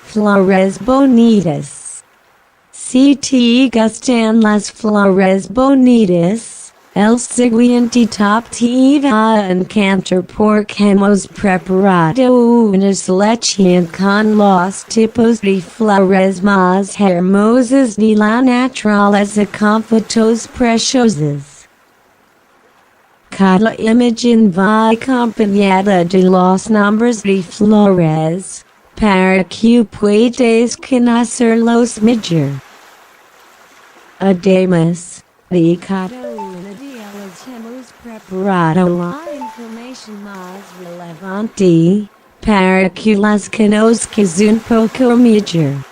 Flores bonitas. Te gustan las flores bonitas. El siguiente top te va a encantar porque hemos preparado una selección con los tipos de flores más hermosas de la naturaleza con fotos preciosas. Cada imagen va acompañada de los nombres de flores, para que puedas conocerlos mejor. Además, de cada una de ellas hemos preparado la información más relevante, para que las conozcas un poco mejor.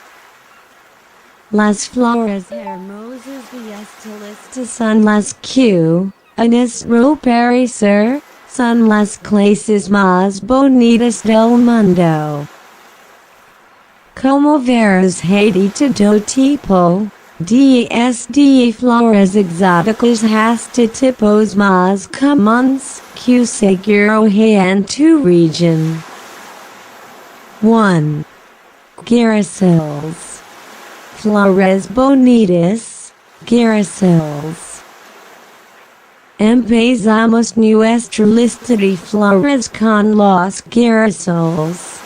Las flores hermosas de esta lista son las que, a nuestro parecer, son las clases más bonitas del mundo. Como verás hay de todo tipo, desde flores exóticas hasta tipos más comunes que seguro hay en tu región. 1. Girasoles. Flores bonitas, girasoles. Empezamos nuestra lista de flores con los girasoles.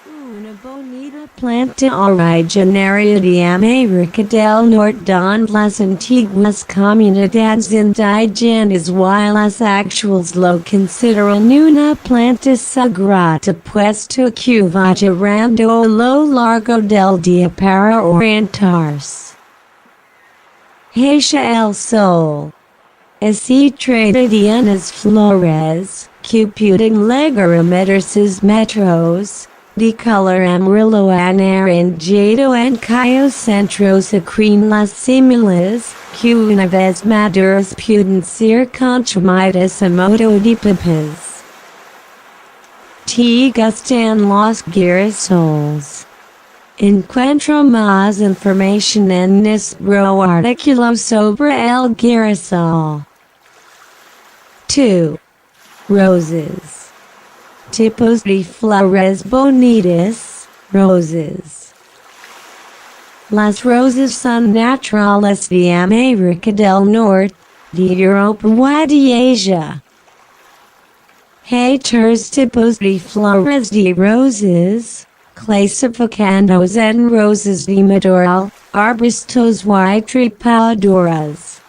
Una bonita planta originaria de América del Norte donde las antiguas comunidades indígenas y las actuales lo consideran una planta sagrada puesto que va girando a lo largo del día para orientarse hacia el sol. Se trata de unas flores que pueden llegar a medirse metros, de color amarillo anaranjado en cuyos centros secretan las semillas, que una vez maduras pueden ser consumidas a modo de papas. Te gustan los girasoles. Encuentra más información en nuestro artículo sobre el girasol. 2. Roses. Tipos de flores bonitas, rosas. Las rosas son naturales de América del Norte, de Europa y de Asia. Hay tres tipos de flores de rosas, clasificados en rosas de madural, arbustos y trepadoras.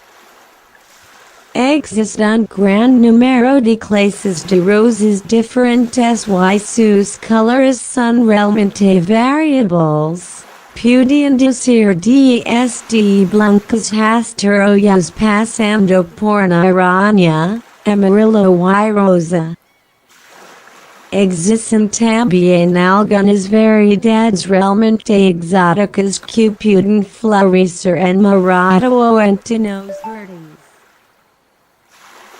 Existen gran número de clases de rosas diferentes y sus colores son realmente variables. Pueden ser desde blancas hasta rojas pasando por naranja, amarillo y rosa. Existen también algunas variedades realmente exóticas que pueden florecer en morado o en tonos verdes.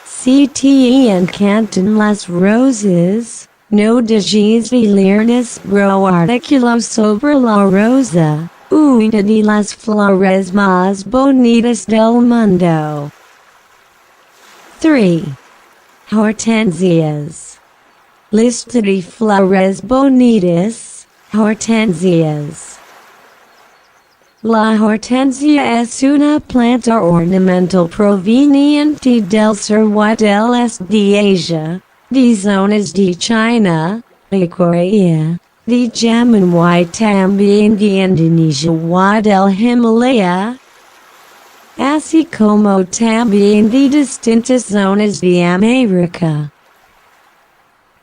Si te encantan las rosas, no dejes de leer nuestro artículo sobre la rosa, una de las flores más bonitas del mundo. 3. Hortensias. Lista de flores bonitas, hortensias. La hortensia es una planta ornamental proveniente del sur y del este de Asia, de zonas de China, de Corea, de Yemen y también de Indonesia y del Himalaya, así como también de distintas zonas de América.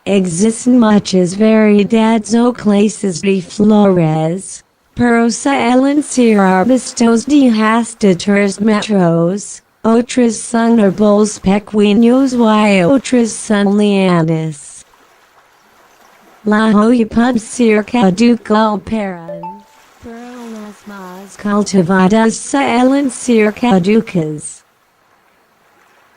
Existen muchas variedades o clases de flores, pero suelen ser arbustos de hasta 3 metros, otras son árboles pequeños y otras son lianas. La hoja puede ser caduca o perenne, pero las más cultivadas suelen ser caducas.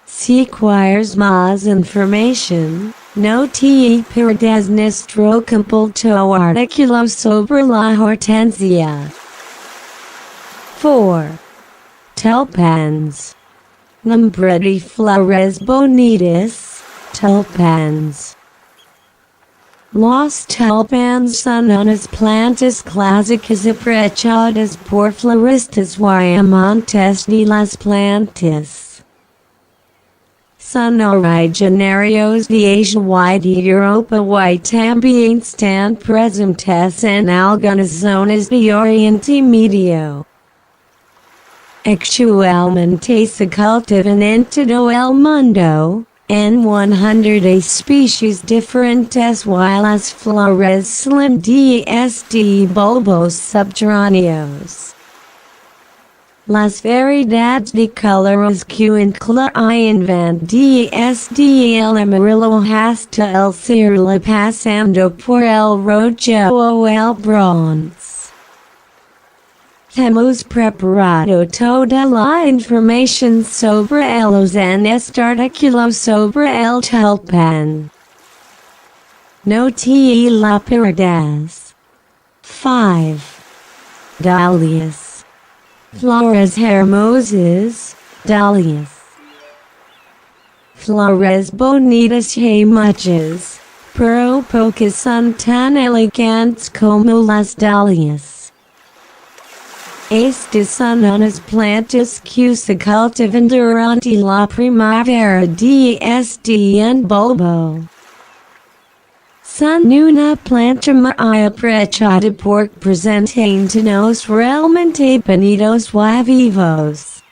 Si quieres más información, no te pierdas nuestro completo artículo sobre la hortensia. 4. Tulpans. Nombre de flores bonitas, tulpans. Los tulpans son unas plantas clásicas apreciadas por floristas y amantes de las plantas. Son originarios de Asia y de Europa y también están presentes en algunas zonas de Oriente Medio. Actualmente se cultivan en todo el mundo, en 100 especies diferentes y las flores son de bulbos subterráneos. Las variedades de colores que incluyen van desde el amarillo hasta el cielo pasando por el rojo o el bronce. Hemos preparado toda la información sobre ellos en este artículo sobre el tulpan. No te la pierdas. 5. Dahlias. Flores hermosas, dahlias. Flores bonitas y muchas, pero pocas son tan elegantes como las dahlias. Estas son unas plantas que se cultivan durante la primavera desde un bulbo. Son una planta muy apreciada porque presentan tonos realmente bonitos y vivos.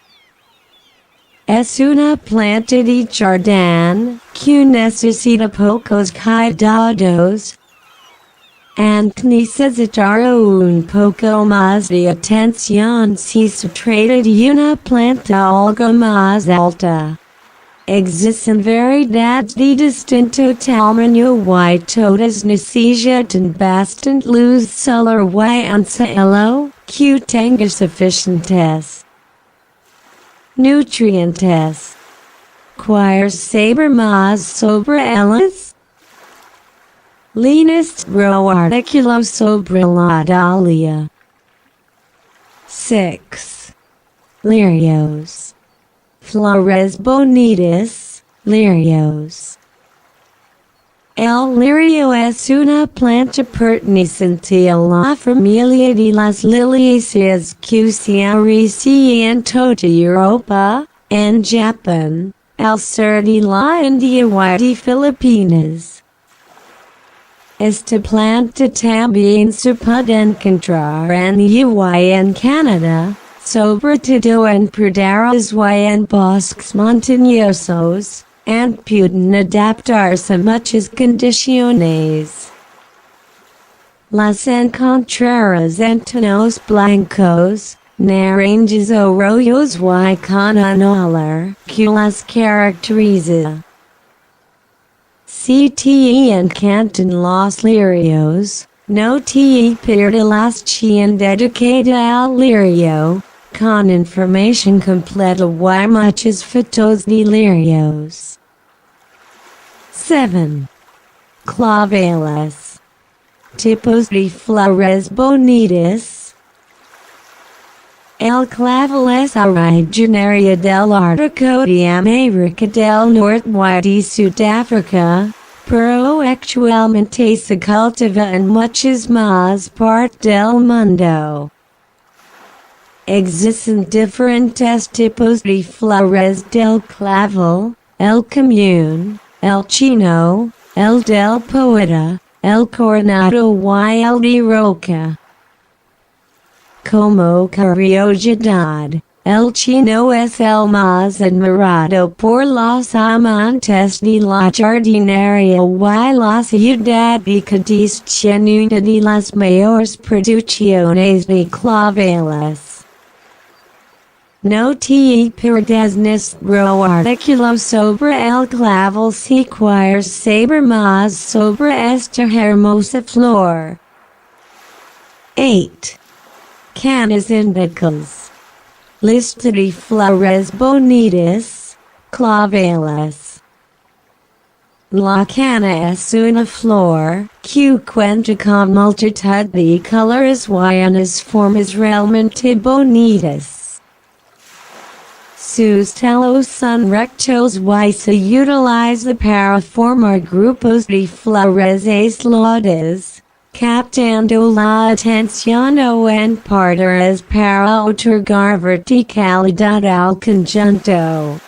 Es una planta de jardín que necesita pocos cuidados, aunque necesitará un poco más de atención si se trata de una planta algo más alta. Existen variedades de distinto tamaño y todas necesitan bastante luz solar y un cielo que tenga suficientes nutrientes. ¿Quieres saber más sobre ellas? Lee nuestro artículo sobre la dahlia. 6. Lirios. Flores bonitas, lirios. El lirio es una planta perteneciente a la familia de las liliaceae que se aprecia en toda Europa, en Japón, al sur de la India y de Filipinas. Esta planta también se puede encontrar en Uruguay y en Canadá, sobre todo en praderas y en bosques montañosos, and pueden adaptarse a muchas condiciones. Las encontrarás en tonos blancos, naranjas o rojos y con un olor que las caracteriza. Si te encantan los lirios, no te pierdas la sección dedicada al lirio, con información completa y muchas fotos de lirios. 7. Claveles. Tipos de flores bonitas. El clavel es originario del Ártico de América del Norte y de Sudáfrica, pero actualmente se cultiva en muchas más partes del mundo. Existen diferentes tipos de flores del clavel, el común, el chino, el del poeta, el coronado y el de roca. Como curiosidad, el chino es el más admirado por los amantes de la jardinería y la ciudad de Cádiz tiene una de las mayores producciones de claveles. No te pierdas nuestro artículo sobre el clavel si quieres saber más sobre esta hermosa flor. 8. Canas indicas. Lista de flores bonitas, claveles. La cana es una flor que cuenta con multitud de colores y unas formas realmente bonitas. sus telos son rectos y se utiliza para formar grupos de flores aisladas, captando la atención o en partes para otorgar verticalidad al conjunto.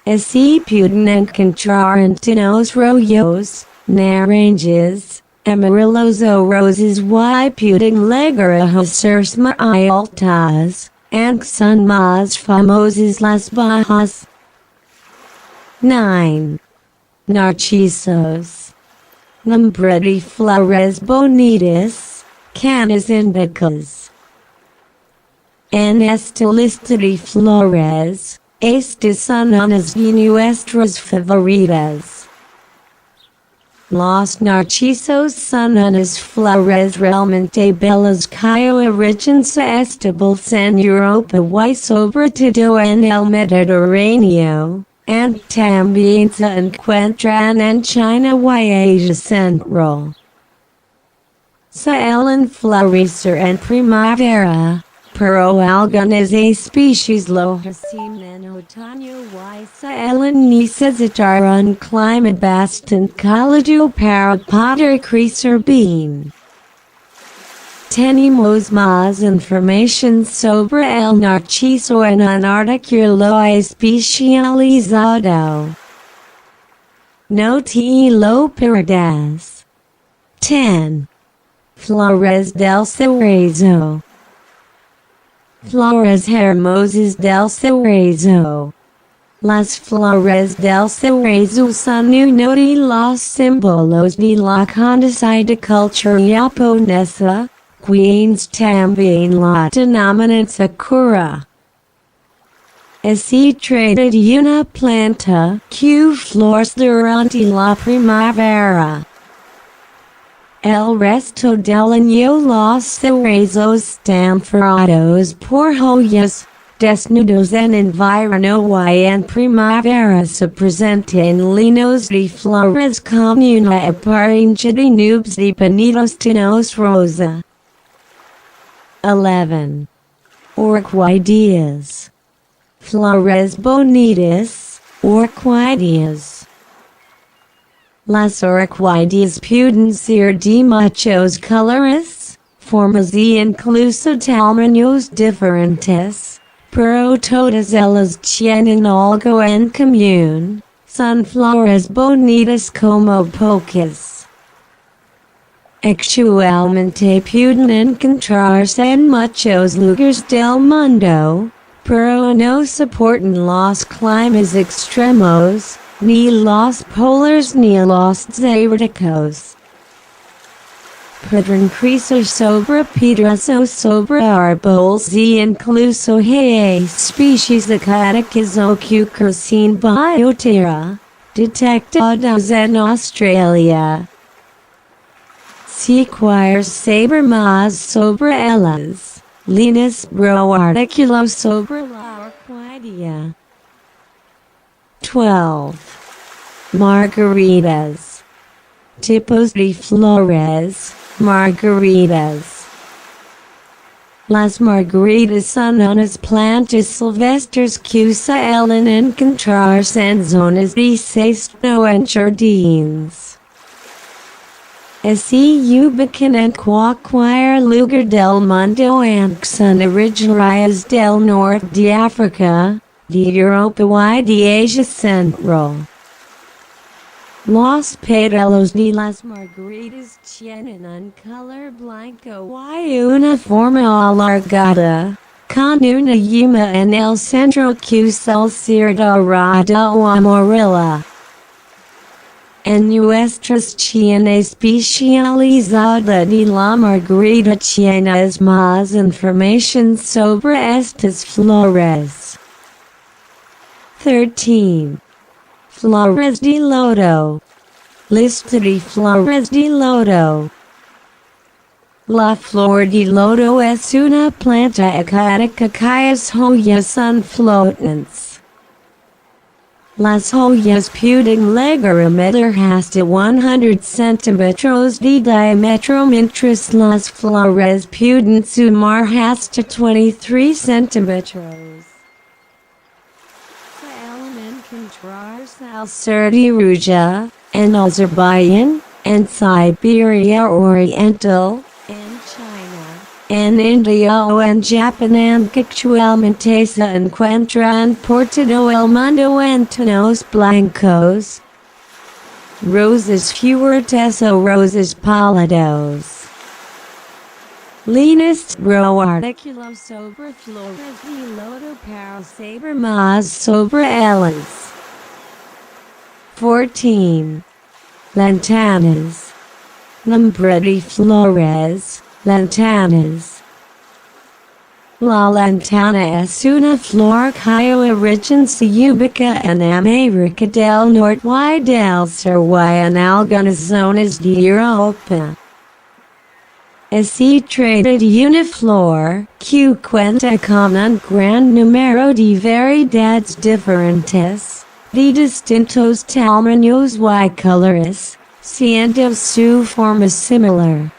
Así pueden encontrar en tonos rojos, naranjas, amarillos o rosas y pueden llegar a ser muy altas, aunque son más famosas las bajas. 9. Narcisos. Nombre de flores bonitas, canas indicas. En esta lista de flores, estas son unas de nuestras favoritas. Los narcisos son unas flores realmente bellas que originse estables en Europa y sobre todo en el Mediterráneo, and también se encuentran en China y Asia Central. Suelen florecer en primavera, pero algunas especies lo hacen en otoño y suelen necesitar un clima bastante cálido para poder crecer bien. Tenemos más información sobre el narciso en un artículo especializado. No te lo pierdas. 10. Flores del cerezo. Flores hermosas del cerezo. Las flores del cerezo son uno de los símbolos de la conocida cultura japonesa, quienes también la denominan sakura. Se trata de una planta que florece durante la primavera. El resto del año los cerezos están forrados por joyas, desnudos en invierno y en primavera se presentan linos de flores con una apariencia de nubes de bonitos tonos rosa. 11. Orquídeas. Flores bonitas, orquídeas. Las orquídeas pueden ser de muchos colores, formas y incluso tamaños diferentes, pero todas ellas tienen algo en común, son flores bonitas como pocas. Actualmente pueden encontrarse en muchos lugares del mundo, pero no soportan los climas extremos, ni los polares ni los desérticos. Pueden crecer sobre piedras o sobre árboles y incluso hay especies acuáticas o que crecen bajo tierra, detectadas en Australia. Si quieres saber más sobre ellas, lee nuestro artículo sobre la orquídea. 12. Margaritas. Tipos de flores, margaritas. Las margaritas son unas plantas silvestres que suelen encontrarse en zonas de cesto en jardines. Se ubican en cualquier lugar del mundo aunque son originarias del norte de África, de Europa y de Asia Central. Los pétalos de las margaritas tienen un color blanco y una forma alargada, con una yema en el centro que suele ser dorada o amarilla. En nuestra China especializada de la margarita tienes más información sobre estas flores. 13. Flores de loto. Lista de flores de loto. La flor de loto es una planta acuática cuyas hojas son flotantes. Las hojas pueden llegar a medir hasta 100 centímetros de diámetro mientras las flores pueden sumar hasta 23 centímetros. Centrars Alcerti Ruja, and Azerbaijan, and Siberia Oriental, and China, and India and Japan and actualmente se encuentra en por todo el mundo en tonos blancos. Roses fuertes o roses pálidos. Líneas ro artículo sobre flores y loto para saber más sobre ellas. 14. Lantanas. Nombre de flores, lantanas. La lantana es una flor que origina se ubica en América del Norte y del Sur y en algunas zonas de Europa. Se trata de una flor que cuenta con un gran número de variedades diferentes, de distintos tamaños y colores, siendo su forma similar.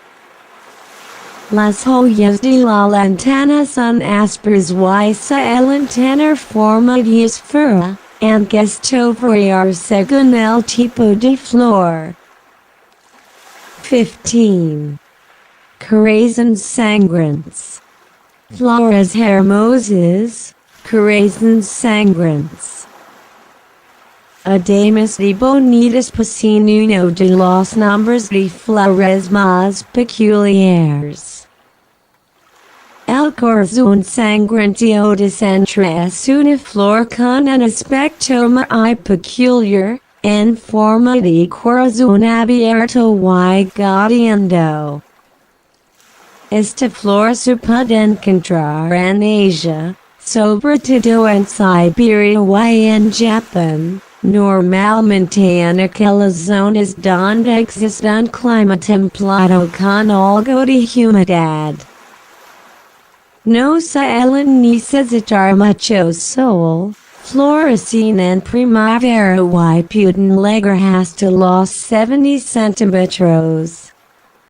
Las hojas de la lantana son ásperas y suelen tener forma de esfera, aunque esto varía según el tipo de flor. 15. Corazones sangrantes. Flores hermosas, corazones sangrantes. Además de bonitas poseen uno de los nombres de flores más peculiares. El corazón sangrante o de centro es una flor con un aspecto muy peculiar, en forma de corazón abierto y gateando. Esta flor se puede encontrar en Asia, sobre todo en Siberia y en Japón, normalmente en aquellas zonas donde existe un clima templado con algo de humedad. No suelen necesitar mucho sol, florecen en primavera y pueden llegar hasta los 70 centímetros.